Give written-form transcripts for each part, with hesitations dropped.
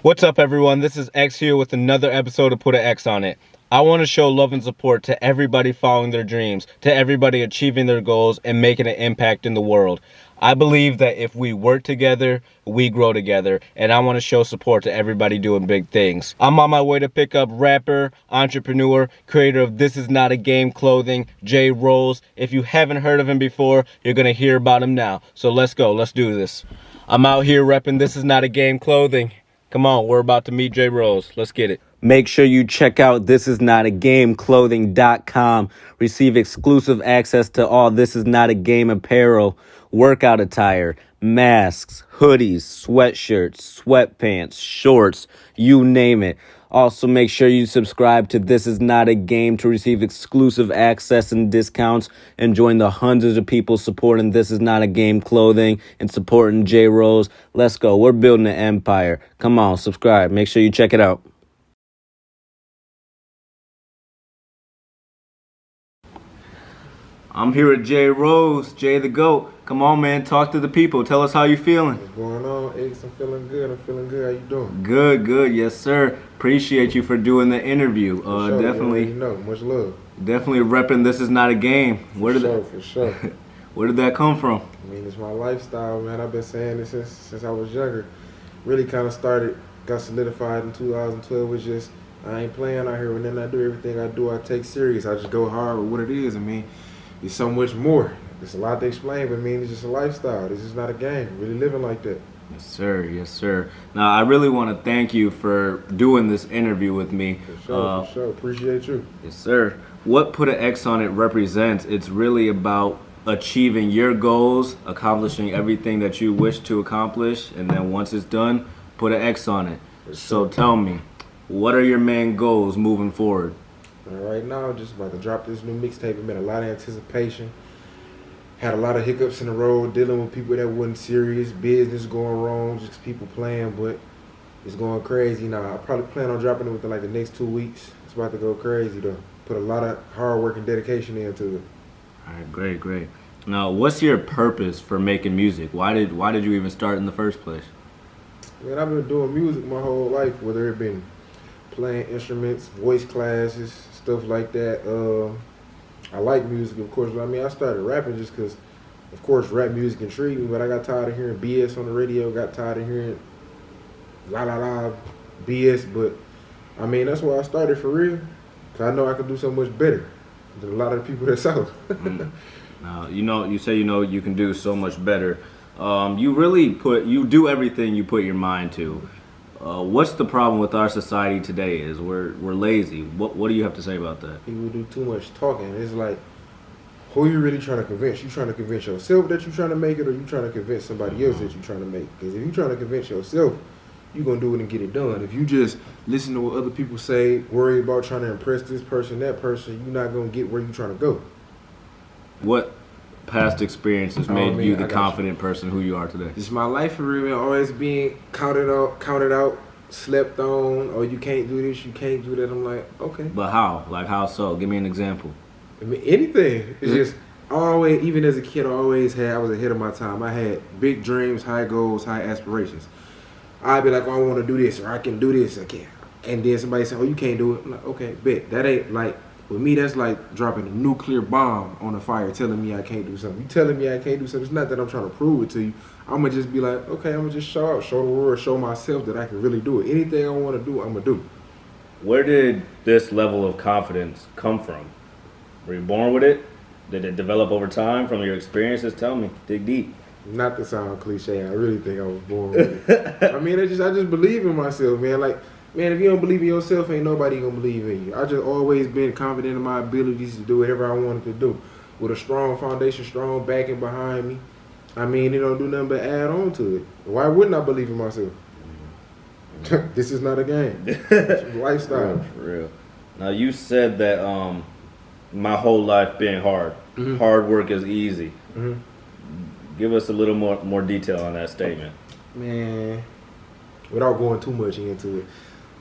What's up, everyone? This is X here with another episode of Put an X on It. I want to show love and support to everybody following their dreams, to everybody achieving their goals and making an impact in the world. I believe that if we work together, we grow together, and I want to show support to everybody doing big things. I'm on my way to pick up rapper, entrepreneur, creator of This Is Not a Game clothing, Jay Rolls. If you haven't heard of him before, you're going to hear about him now. So let's go. Let's do this. I'm out here repping This Is Not a Game clothing. Come on, we're about to meet Jay Rose. Let's get it. Make sure you check out thisisnotagameClothing.com. Receive exclusive access to all This Is Not a Game apparel, workout attire, masks, hoodies, sweatshirts, sweatpants, shorts, you name it. Also, make sure you subscribe to This Is Not a Game to receive exclusive access and discounts and join the hundreds of people supporting This Is Not a Game clothing and supporting J Rose. Let's go. We're building an empire. Come on, subscribe. Make sure you check it out. I'm here with Jay Rose, Jay the GOAT. Come on, man. Talk to the people. Tell us how you feeling. What's going on, X? I'm feeling good. How you doing? Good. Yes, sir. Appreciate you for doing the interview. Sure, definitely. You know, much love. Definitely repping This Is Not a Game. For sure. Where did that come from? I mean, it's my lifestyle, man. I've been saying this since I was younger. Really kind of got solidified in 2012. It's just, I ain't playing out here. And then I do everything I do, I take serious. I just go hard with what it is. I mean, it's so much more. It's a lot to explain, but I mean, it's just a lifestyle. This is not a game. Really living like that. Yes, sir. Now, I really want to thank you for doing this interview with me. For sure. Appreciate you. Yes, sir. What Put an X on It represents, it's really about achieving your goals, accomplishing everything that you wish to accomplish, and then once it's done, put an X on it. So tell me, what are your main goals moving forward? Right now, just about to drop this new mixtape. It's been a lot of anticipation. Had a lot of hiccups in the road, dealing with people that wasn't serious, business going wrong, just people playing, but it's going crazy now. I probably plan on dropping it within like the next 2 weeks. It's about to go crazy though. Put a lot of hard work and dedication into it. All right, great. Now, what's your purpose for making music? Why did you even start in the first place? Man, I've been doing music my whole life, whether it been playing instruments, voice classes, stuff like that. I like music, of course, but I mean, I started rapping just because, of course, rap music intrigued me, but I got tired of hearing BS on the radio, got tired of hearing la BS, but I mean, that's why I started for real, because I know I can do so much better than a lot of the people that's out. Now, you say you can do so much better. You do everything you put your mind to. What's the problem with our society today is we're lazy. What do you have to say about that? People do too much talking. It's like, who you really trying to convince? You trying to convince yourself that you're trying to make it, or you trying to convince somebody else that you're trying to make? Because if you're trying to convince yourself, you're going to do it and get it done. If you just listen to what other people say, worry about trying to impress this person, that person, you're not going to get where you're trying to go. What past experiences made you the confident person who you are today? It's my life for real, man. Always being counted out, slept on, or you can't do this, you can't do that. I'm like, okay. But how? Like how so? Give me an example. I mean, anything. It's just always, even as a kid, I was ahead of my time. I had big dreams, high goals, high aspirations. I'd be like, oh, I want to do this, or I can do this, I can. And then somebody say, oh, you can't do it. I'm like, okay, bet. That ain't like, with me, that's like dropping a nuclear bomb on a fire, telling me I can't do something. You telling me I can't do something, it's not that I'm trying to prove it to you. I'm going to just be like, okay, I'm going to just show out, show the world, show myself that I can really do it. Anything I want to do, I'm going to do. Where did this level of confidence come from? Were you born with it? Did it develop over time from your experiences? Tell me. Dig deep. Not to sound cliche, I really think I was born with it. I mean, I just believe in myself, man. Like, man, if you don't believe in yourself, ain't nobody gonna believe in you. I just always been confident in my abilities to do whatever I wanted to do. With a strong foundation, strong backing behind me. I mean, it don't do nothing but add on to it. Why wouldn't I believe in myself? This is not a game. It's a lifestyle. For real. Now, you said that my whole life being hard. Mm-hmm. Hard work is easy. Mm-hmm. Give us a little more detail on that statement. Man, without going too much into it.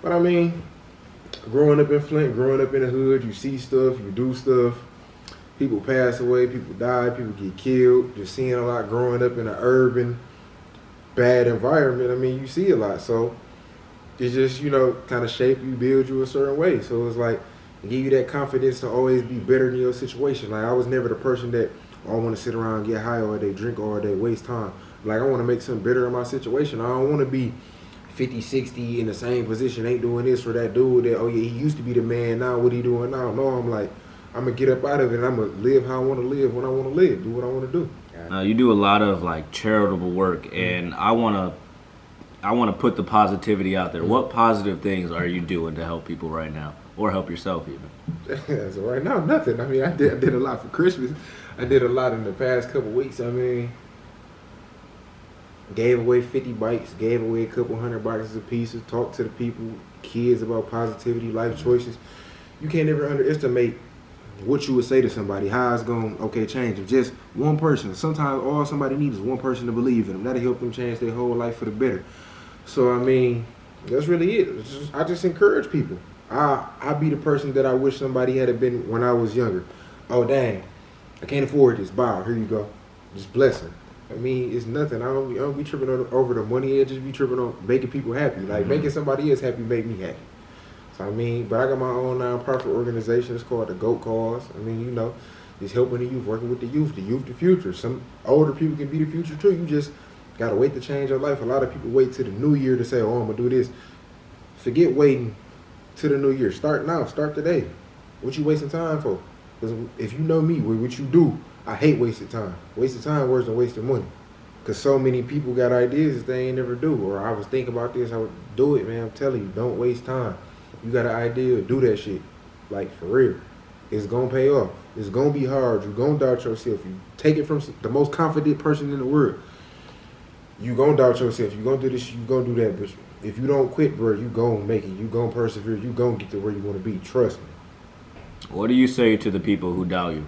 But I mean, growing up in Flint, growing up in the hood, you see stuff, you do stuff. People pass away, people die, people get killed. Just seeing a lot growing up in an urban, bad environment. I mean, you see a lot. So It's just, kind of shape you, build you a certain way. So it's like, give you that confidence to always be better than your situation. Like, I was never the person that, I want to sit around, get high all day, drink all day, waste time. Like, I want to make something better in my situation. I don't want to be 50, 60 in the same position, ain't doing this or that dude that, oh yeah, he used to be the man, now what he doing now? No, I'm like, I'm going to get up out of it and I'm going to live how I want to live when I want to live, do what I want to do. You do a lot of like charitable work, and I want to put the positivity out there. What positive things are you doing to help people right now, or help yourself even? So right now, nothing. I mean, I did a lot for Christmas. I did a lot in the past couple weeks. I mean, gave away 50 bikes, gave away a couple hundred boxes of pieces, talked to the people, kids about positivity, life choices. You can't ever underestimate what you would say to somebody, how it's going to, change them. Just one person. Sometimes all somebody needs is one person to believe in them. That'll help them change their whole life for the better. So, I mean, that's really it. I just encourage people. I be the person that I wish somebody had been when I was younger. Oh, dang, I can't afford this. Bow, here you go. Just blessing. I mean, it's nothing. I don't be tripping over the money. I just be tripping on making people happy. Like, making somebody else happy make me happy. So, I mean, but I got my own nonprofit organization. It's called the GOAT Cause. I mean, just helping the youth, working with the youth, the future. Some older people can be the future, too. You just got to wait to change your life. A lot of people wait till the new year to say, oh, I'm going to do this. Forget waiting to the new year. Start now. Start today. What you wasting time for? Because if you know me, what you do, I hate wasted time. Wasted time worse than wasted money. Because so many people got ideas that they ain't never do. Or I was thinking about this, I would do it, man. I'm telling you, don't waste time. You got an idea, do that shit. Like, for real. It's going to pay off. It's going to be hard. You're going to doubt yourself. You take it from the most confident person in the world. You going to doubt yourself. You going to do this, you going to do that. But if you don't quit, bro, you going to make it. You going to persevere. You going to get to where you want to be. Trust me. What do you say to the people who doubt you?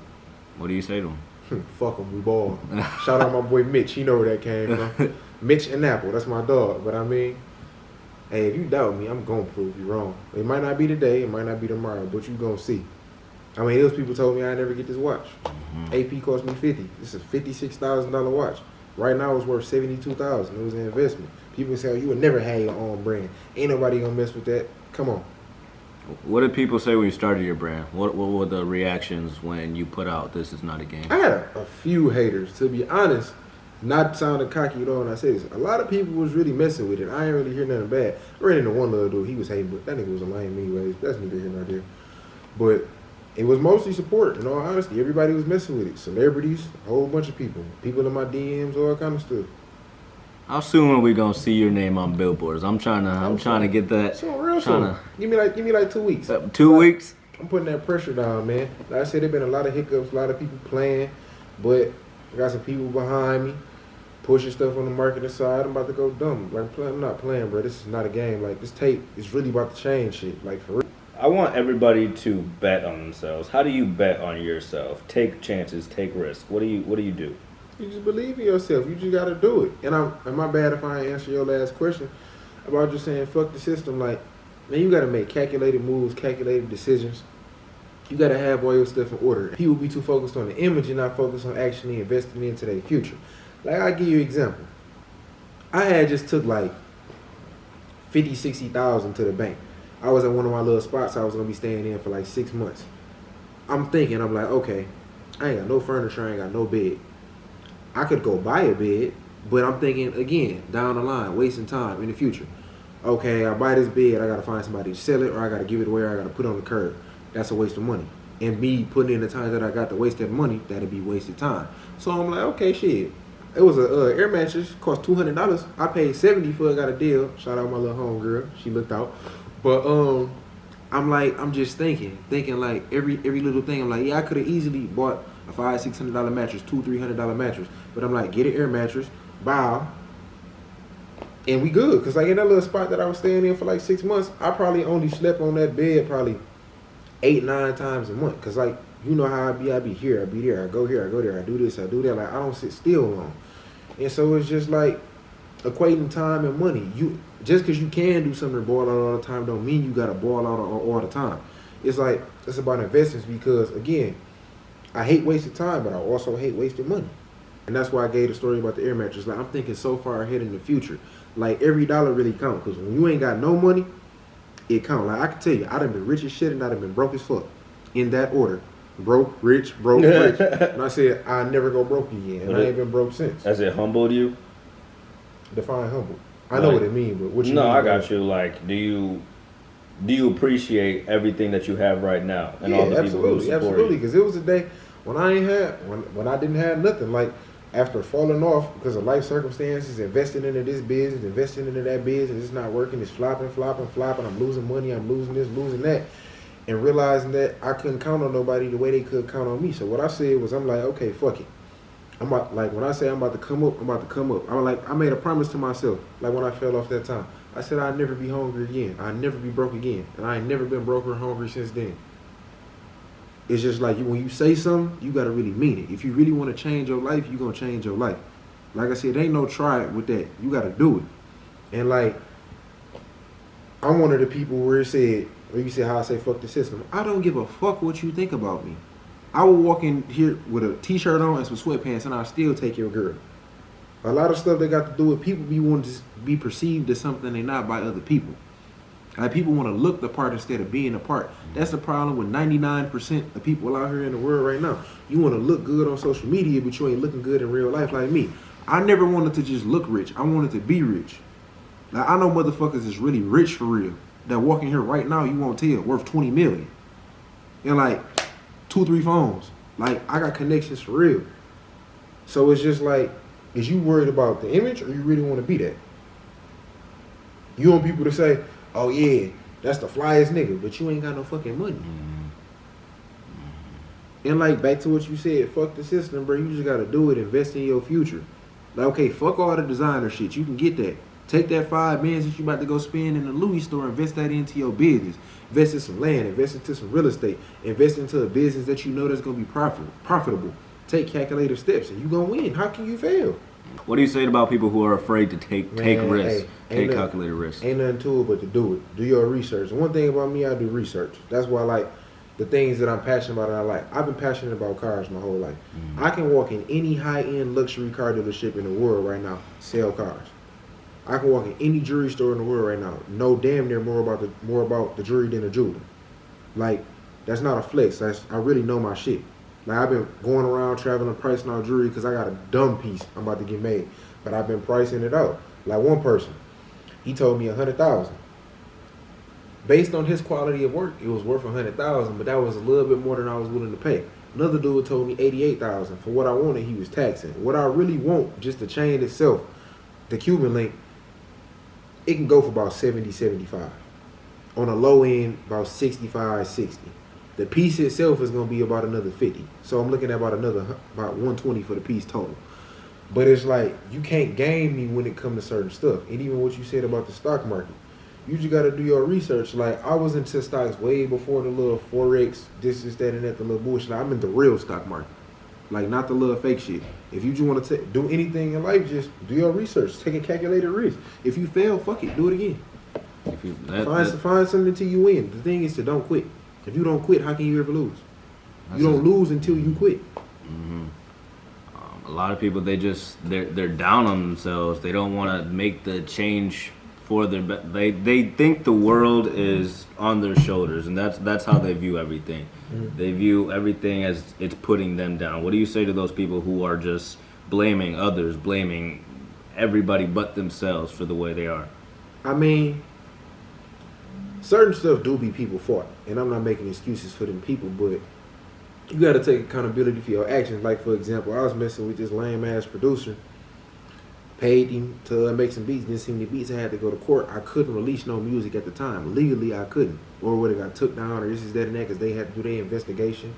What do you say to them? Fuck them, we ball. Shout out my boy Mitch. He know where that came from. Mitch and Apple, that's my dog. But I mean, hey, if you doubt me, I'm going to prove you wrong. It might not be today, it might not be tomorrow, but you going to see. I mean, those people told me I'd never get this watch. AP cost me $50. This is a $56,000 watch. Right now it's worth $72,000. It was an investment. People say, oh, you would never have your own brand. Ain't nobody going to mess with that. Come on. What did people say when you started your brand? What were the reactions when you put out This Is Not a Game? I had a few haters, to be honest. Not sounding cocky at all when I say this. A lot of people was really messing with it. I ain't really hear nothing bad. I ran into one little dude. He was hating, but that nigga was a lame anyways. That's neither here nor there. But it was mostly support, in all honesty. Everybody was messing with it. Celebrities, a whole bunch of people. People in my DMs, all kind of stuff. How soon are we gonna see your name on billboards? I'm trying to get that. So real soon. Give me like 2 weeks. 2 weeks? I'm putting that pressure down, man. Like I said, there's been a lot of hiccups, a lot of people playing, but I got some people behind me pushing stuff on the marketing side. I'm about to go dumb. Like, I'm not playing, bro. This is not a game. Like, this tape is really about to change shit. Like, for real. I want everybody to bet on themselves. How do you bet on yourself? Take chances, take risks. What do you do? You just believe in yourself. You just got to do it. And am I bad if I ain't answer your last question about just saying fuck the system? Like, man, you got to make calculated moves, calculated decisions. You got to have all your stuff in order. People be too focused on the image and not focused on actually investing into their future. Like, I'll give you an example. I had just took like 50, 60,000 to the bank. I was at one of my little spots I was going to be staying in for like 6 months. I'm like, okay, I ain't got no furniture, I ain't got no bed. I could go buy a bed, but I'm thinking, again, down the line, wasting time in the future. Okay, I buy this bed, I got to find somebody to sell it, or I got to give it away, or I got to put it on the curb. That's a waste of money. And me putting in the time that I got to waste that money, that'd be wasted time. So I'm like, okay, shit. It was a air mattress, cost $200. I paid $70 for it, got a deal. Shout out my little homegirl, she looked out. But I'm just thinking like every little thing. I'm like, yeah, I could have easily bought a $500-$600 mattress, $200-$300 mattress. But I'm like, get an air mattress, bow, and we good. Cause like in that little spot that I was staying in for like 6 months, I probably only slept on that bed probably 8-9 times a month. Cause like, you know how I be here, I be there, I go here, I go there, I do this, I do that. Like, I don't sit still long. And so it's just like equating time and money. Just because you can do something to ball out all the time don't mean you got to ball out all the time. It's like, it's about investments because, again, I hate wasted time, but I also hate wasted money. And that's why I gave the story about the air mattress. Like, I'm thinking so far ahead in the future. Like, every dollar really counts. Because when you ain't got no money, it counts. Like, I can tell you, I done been rich as shit and I done been broke as fuck. In that order. Broke, rich, rich. And I said, I never go broke again. And I ain't been broke since. Has it humbled you? Define humble. I know what it means, but what you No, mean? I got you. Like, do you appreciate everything that you have right now and all the people who support absolutely. you? Because it was a day when I ain't had, when I didn't have nothing. Like, after falling off because of life circumstances, investing into this business, investing into that business, it's not working, it's flopping. I'm losing money, I'm losing this, losing that. And realizing that I couldn't count on nobody the way they could count on me. So what I said was, I'm like, okay, fuck it. I'm about, like, when I say I'm about to come up, I'm about to come up. I made a promise to myself, like when I fell off that time. I said I'd never be hungry again. I'd never be broke again. And I ain't never been broke or hungry since then. It's just like, when you say something, you got to really mean it. If you really want to change your life, you're going to change your life. Like I said, there ain't no try with that. You got to do it. And, like, I'm one of the people where it said, where you say how I say fuck the system. I don't give a fuck what you think about me. I will walk in here with a t-shirt on and some sweatpants and I'll still take your girl. A lot of stuff they got to do with people be wanting to be perceived as something they're not by other people. Like, people want to look the part instead of being the part. That's the problem with 99% of people out here in the world right now. You want to look good on social media, but you ain't looking good in real life like me. I never wanted to just look rich. I wanted to be rich. Like, I know motherfuckers is really rich for real. That walking here right now, you won't tell, worth 20 million. And like 2-3 phones. Like, I got connections for real. So it's just like, is you worried about the image or you really want to be that? You want people to say, oh yeah, that's the flyest nigga, but you ain't got no fucking money. And like, back to what you said, fuck the system, bro. You just gotta do it, invest in your future. Like, okay, fuck all the designer shit. You can get that. Take that $5 million that you about to go spend in the Louis store, invest that into your business. Invest in some land, invest into some real estate, invest into a business that you know that's gonna be profitable. Take calculated steps and you gonna win. How can you fail? What do you say about people who are afraid to take risks, Hey, take calculated risks? Ain't nothing to it but to do it. Do your research. And one thing about me, I do research. That's why I like the things that I'm passionate about and I like. I've been passionate about cars my whole life. I can walk in any high-end luxury car dealership in the world right now, sell cars. I can walk in any jewelry store in the world right now, know damn near more about the jewelry than a jeweler. Like, that's not a flex. I really know my shit. Like, I've been going around traveling, pricing out jewelry because I got a dumb piece I'm about to get made. But I've been pricing it out. Like, one person, he told me $100,000. Based on his quality of work, it was worth $100,000, but that was a little bit more than I was willing to pay. Another dude told me $88,000. For what I wanted, he was taxing. What I really want, just the chain itself, the Cuban link, it can go for about 70, 75. On a low end, about 65, 60. The piece itself is going to be about another 50. So I'm looking at about 120 for the piece total. But it's like, you can't game me when it comes to certain stuff. And even what you said about the stock market. You just got to do your research. Like, I was into stocks way before the little Forex, this, that, and that, the little bullshit. Like, I'm in the real stock market. Like, not the little fake shit. If you just want to do anything in life, just do your research. Take a calculated risk. If you fail, fuck it. Do it again. Find something until you win. The thing is to don't quit. If you don't quit, how can you ever lose? You don't lose until you quit. A lot of people, they're down on themselves. They don't want to make the change for their. They think the world is on their shoulders, and that's how they view everything. They view everything as it's putting them down. What do you say to those people who are just blaming others, blaming everybody but themselves for the way they are? I mean, certain stuff do be people's fault, and I'm not making excuses for them people, but you got to take accountability for your actions. Like, for example, I was messing with this lame ass producer, paid him to make some beats, didn't see any beats. I had to go to court. I couldn't release no music at the time. Legally, I couldn't. Or would have got took down, or this is that and that, because they had to do their investigation,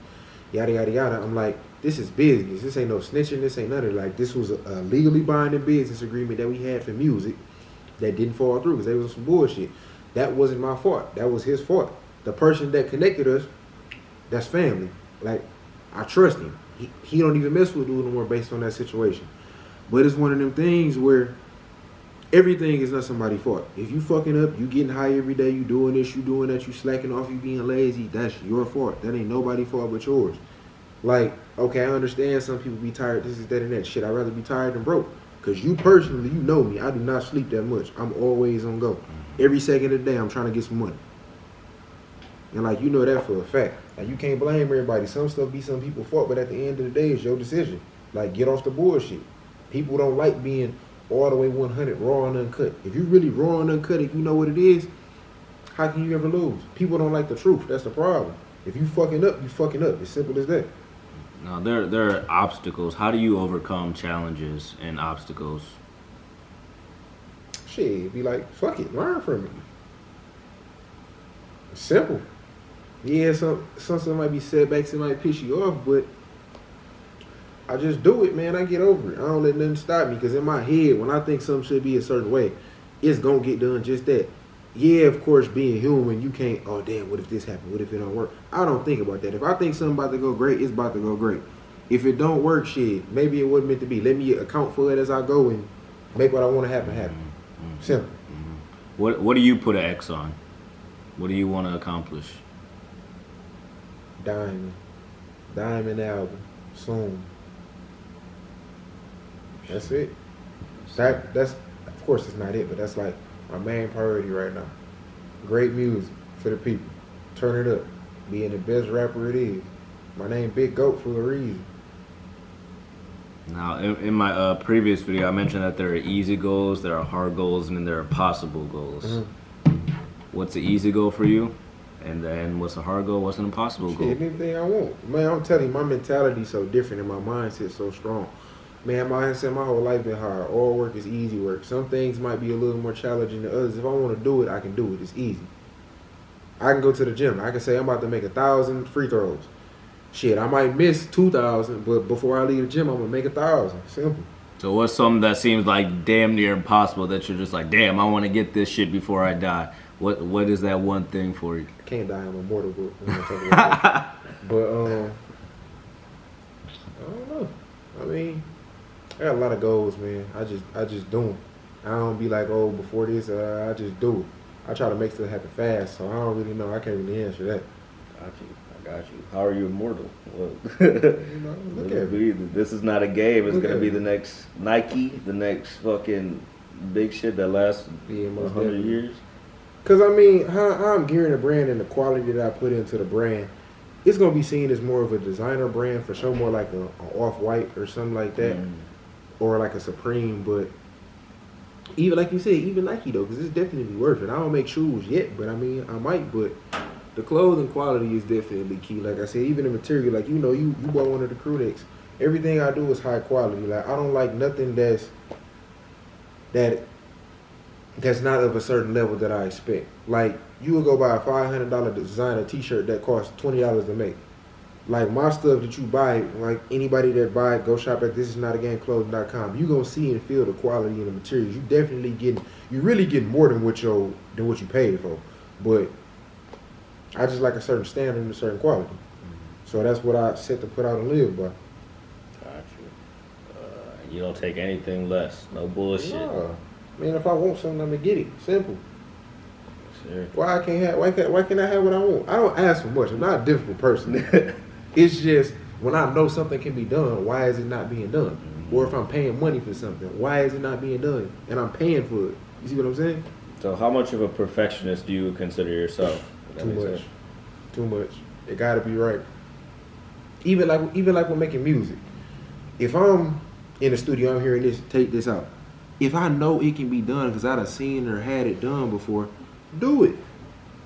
yada, yada, yada. I'm like, this is business. This ain't no snitching. This ain't nothing. Like, this was a legally binding business agreement that we had for music that didn't fall through because they was some bullshit. That wasn't my fault. That was his fault. The person that connected us, that's family. Like, I trust him. He don't even mess with dude no more based on that situation. But it's one of them things where everything is not somebody's fault. If you fucking up, you getting high every day, you doing this, you doing that, you slacking off, you being lazy, that's your fault. That ain't nobody's fault but yours. Like, okay, I understand some people be tired, this is that and that. Shit, I'd rather be tired than broke. Because you personally, you know me, I do not sleep that much. I'm always on go. Every second of the day, I'm trying to get some money. And like, you know that for a fact. Like, you can't blame everybody. Some stuff be some people's fault, but at the end of the day, it's your decision. Like, get off the bullshit. People don't like being all the way 100 raw and uncut. If you really raw and uncut, if you know what it is, how can you ever lose? People don't like the truth. That's the problem. If you fucking up, you fucking up. It's simple as that. Now, there are obstacles. How do you overcome challenges and obstacles? Shit, be like, fuck it, learn from it. It's simple. Yeah, some stuff might be setbacks, it might piss you off, but I just do it, man. I get over it. I don't let nothing stop me, because in my head, when I think something should be a certain way, it's gonna get done just that. Yeah, of course, being human, you can't, oh damn, what if this happened? What if it don't work? I don't think about that. If I think something about to go great, it's about to go great. If it don't work, shit, maybe it wasn't meant to be. Let me account for it as I go and make what I want to happen. Simple. What do you put an X on? What do you want to accomplish? Diamond album soon. That's it. That's of course it's not it, but that's like my main priority right now. Great music for the people. Turn it up. Being the best rapper it is. My name Big Goat for a reason. Now, in my previous video, I mentioned that there are easy goals, there are hard goals, and then there are possible goals. Mm-hmm. What's the easy goal for you? And then what's a hard goal? What's an impossible goal? Anything I want. Man, I'm telling you, my mentality's so different and my mindset's so strong. Man, my mindset, my whole life been hard. All work is easy work. Some things might be a little more challenging than others. If I want to do it, I can do it. It's easy. I can go to the gym. I can say I'm about to make 1,000 free throws. Shit, I might miss 2,000, but before I leave the gym, I'm gonna make 1,000. Simple. So what's something that seems like damn near impossible that you're just like, damn, I want to get this shit before I die? What is that one thing for you? I can't die. I'm immortal, but we're gonna talk about that. But I don't know. I mean, I got a lot of goals, man. I just do them. I don't be like, oh, before this, I just do it. I try to make stuff happen fast, so I don't really know. I can't really answer that. I got you. How are you immortal? Well, You know, look at me. this is not a game. It's Look gonna at be me. the next Nike, the next fucking big shit that lasts Yeah, most 100 definitely. years. Because, I mean, how I'm gearing the brand and the quality that I put into the brand, it's going to be seen as more of a designer brand, for sure, more like a Off-White or something like that, or like a Supreme. But even like you said, even Nike, though, because it's definitely worth it. I don't make shoes yet, but I mean, I might, but the clothing quality is definitely key. Like I said, even the material, like, you know, you bought one of the crew necks. Everything I do is high quality. Like, I don't like nothing that's not of a certain level that I expect. Like, you would go buy a $500 designer t-shirt that costs $20 to make. Like, my stuff that you buy, like anybody that buy it, go shop at thisisnotagameClothing.com. You gonna see and feel the quality and the materials. You really getting more than what you paid for. But I just like a certain standard and a certain quality. So that's what I set to put out and live by. Got you. You don't take anything less. No bullshit. Nah. Man, if I want something, I'm gonna get it. Simple. Sure. Why can't I have what I want? I don't ask for much. I'm not a difficult person. It's just when I know something can be done, why is it not being done? Or if I'm paying money for something, why is it not being done? And I'm paying for it. You see what I'm saying? So how much of a perfectionist do you consider yourself? Too much. Too much. It gotta be right. Even like when making music. If I'm in the studio, I'm hearing this, take this out. If I know it can be done because I done seen or had it done before, do it.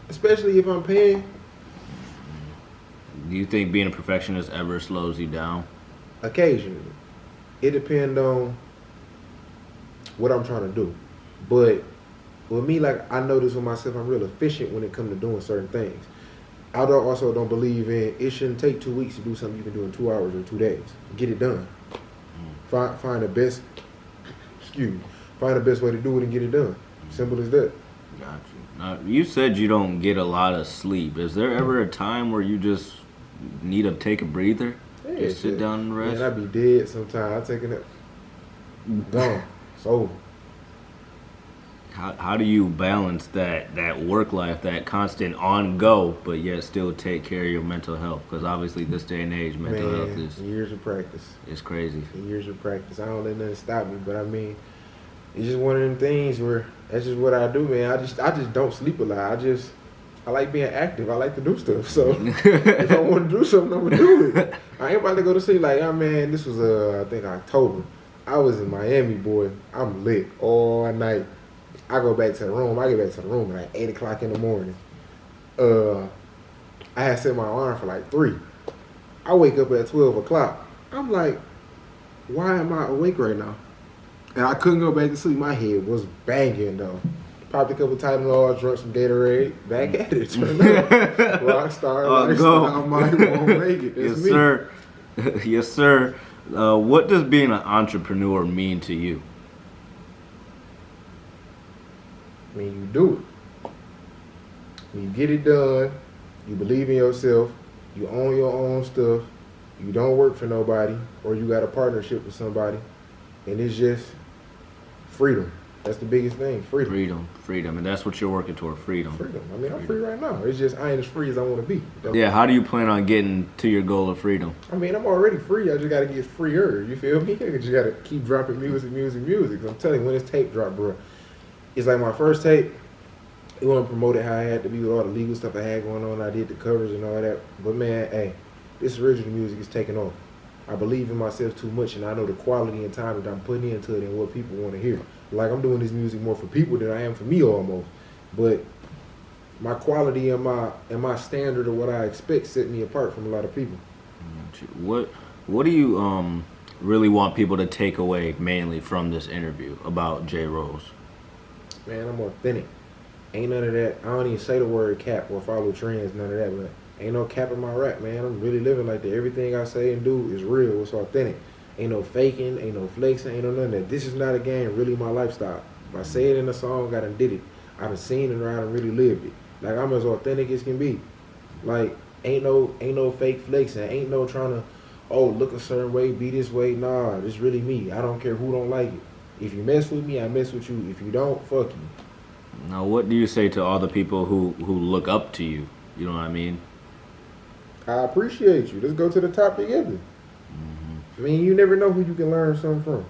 Especially if I'm paying. Do you think being a perfectionist ever slows you down? Occasionally. It depends on what I'm trying to do. But with me, like, I know this with myself, I'm real efficient when it comes to doing certain things. I also don't believe in it shouldn't take 2 weeks to do something you can do in 2 hours or 2 days. Get it done. Find the best way to do it and get it done. Simple as that. Got you. Now, you said you don't get a lot of sleep. Is there ever a time where you just need to take a breather? Yeah, Just sit down and rest? Man, I be dead sometimes. I take a nap. Gone. It's over. How do you balance that work life, that constant on go, but yet still take care of your mental health? Because obviously this day and age, mental health is years of practice. It's crazy. Years of practice. I don't let nothing stop me, but I mean, it's just one of them things where that's just what I do, man. I just don't sleep a lot. I like being active. I like to do stuff. So if I want to do something, I'm gonna do it. I ain't about to go to sleep like, oh man, this was I think October. I was in Miami, boy. I'm lit all night. I go back to the room. I get back to the room at like 8 o'clock in the morning. I had set my alarm for like 3. I wake up at 12 o'clock. I'm like, why am I awake right now? And I couldn't go back to sleep. My head was banging though. Popped a couple Tylenol, drunk some Gatorade, back at it. Turned up. Rockstar lifestyle, might won't make it. That's Yes, me. sir. Yes, sir. What does being an entrepreneur mean to you? I mean, you do it. When you get it done, you believe in yourself, you own your own stuff, you don't work for nobody, or you got a partnership with somebody, and it's just freedom. That's the biggest thing, freedom. Freedom. And that's what you're working toward, freedom. Freedom. I mean, I'm free right now. It's just I ain't as free as I want to be. Yeah, how do you plan on getting to your goal of freedom? I mean, I'm already free. I just got to get freer. You feel me? I just got to keep dropping music. I'm telling you, when this tape drop, bro, it's like my first tape. It wasn't promoted how I had to be with all the legal stuff I had going on. I did the covers and all that. But man, hey, this original music is taking off. I believe in myself too much, and I know the quality and time that I'm putting into it and what people want to hear. Like, I'm doing this music more for people than I am for me almost. But my quality and my standard of what I expect set me apart from a lot of people. What do you really want people to take away mainly from this interview about Jay Rose? Man, I'm authentic. Ain't none of that. I don't even say the word cap or follow trends, none of that. But ain't no cap in my rap, man. I'm really living like that. Everything I say and do is real. It's authentic. Ain't no faking, ain't no flexing, ain't no none of that. This is not a game, really my lifestyle. If I say it in a song, I done did it. I done seen it or I done really lived it. Like, I'm as authentic as can be. Like, ain't no fake flexing. Ain't no trying to, look a certain way, be this way. Nah, this really me. I don't care who don't like it. If you mess with me, I mess with you. If you don't, fuck you. Now, what do you say to all the people who look up to you? You know what I mean? I appreciate you. Let's go to the top together. I mean, you never know who you can learn something from.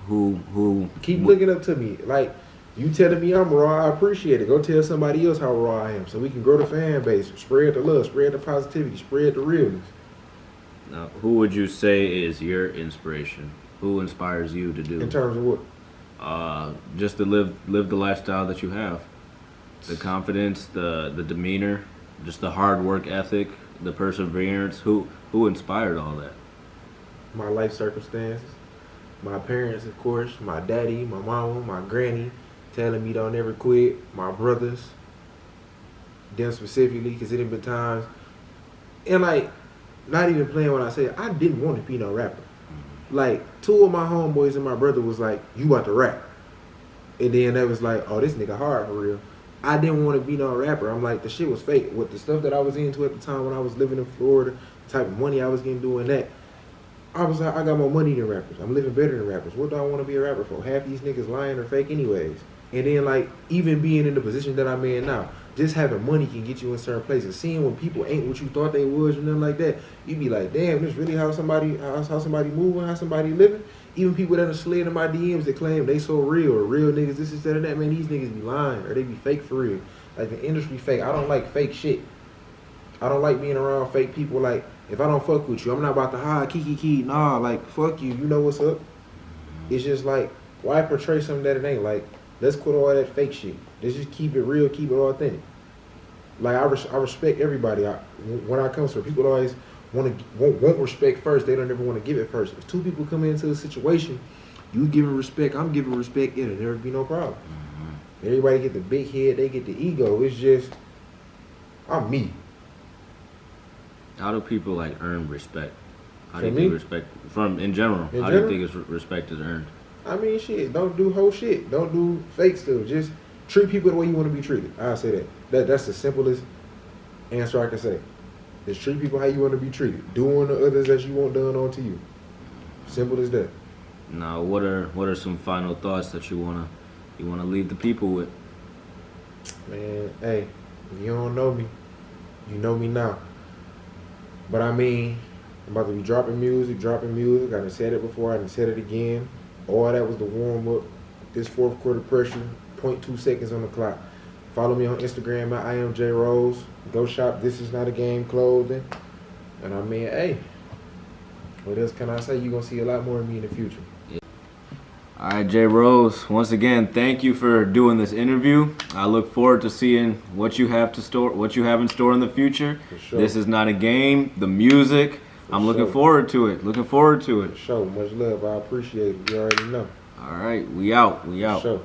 Who keep looking up to me. Like, you telling me I'm raw, I appreciate it. Go tell somebody else how raw I am so we can grow the fan base, spread the love, spread the positivity, spread the realness. Now, who would you say is your inspiration? Who inspires you to do? In terms of what? Just to live the lifestyle that you have. The confidence, the demeanor, just the hard work ethic, the perseverance. Who inspired all that? My life circumstances. My parents, of course. My daddy, my mama, my granny telling me don't ever quit. My brothers. Them specifically, because it had been times. And like, not even playing when I said, I didn't want to be no rapper. Like, 2 of my homeboys and my brother was like, you about to rap. And then they was like, oh, this nigga hard for real. I didn't want to be no rapper. I'm like, the shit was fake. With the stuff that I was into at the time when I was living in Florida, the type of money I was getting doing that, I was like, I got more money than rappers. I'm living better than rappers. What do I want to be a rapper for? Half these niggas lying or fake anyways. And then, like, even being in the position that I'm in now, just having money can get you in certain places. Seeing when people ain't what you thought they was or nothing like that, you be like, damn, this really how somebody moving, how somebody living. Even people that are slid in my DMs that claim they so real or real niggas, this is that and that, man, these niggas be lying or they be fake for real. Like, the industry fake. I don't like fake shit. I don't like being around fake people. Like, if I don't fuck with you, I'm not about to hide, kiki. Nah, like, fuck you. You know what's up. It's just like, why portray something that it ain't? Like, let's quit all that fake shit. Let's just keep it real, keep it authentic. Like, I respect everybody. When I come to it, people always want respect first. They don't ever want to give it first. If 2 people come into a situation, you giving respect, I'm giving respect, it'll never be no problem. Everybody get the big head, they get the ego. It's just, I'm me. How do people like earn respect? How do From you think me? respect from in general? In How general? do you think respect is earned? I mean, shit, don't do whole shit. Don't do fake stuff. Just treat people the way you want to be treated. I'll say that. That's the simplest answer I can say. Just treat people how you want to be treated. Do unto others as you want done unto you. Simple as that. Now, what are some final thoughts that you wanna you want to leave the people with? Man, hey, if you don't know me, you know me now. But I mean, I'm about to be dropping music. I done said it before, I done said it again. All that was the warm up. This fourth quarter pressure, 0.2 seconds on the clock. Follow me on Instagram at IamJRose. Go shop This Is Not a Game clothing. And I mean, hey, what else can I say? You're going to see a lot more of me in the future. All right, Jay Rose. Once again, thank you for doing this interview. I look forward to seeing what you have in store in the future. For sure. This Is Not a Game. The music. I'm looking forward to it. For sure. Much love. I appreciate it. You already know. All right, we out. For sure.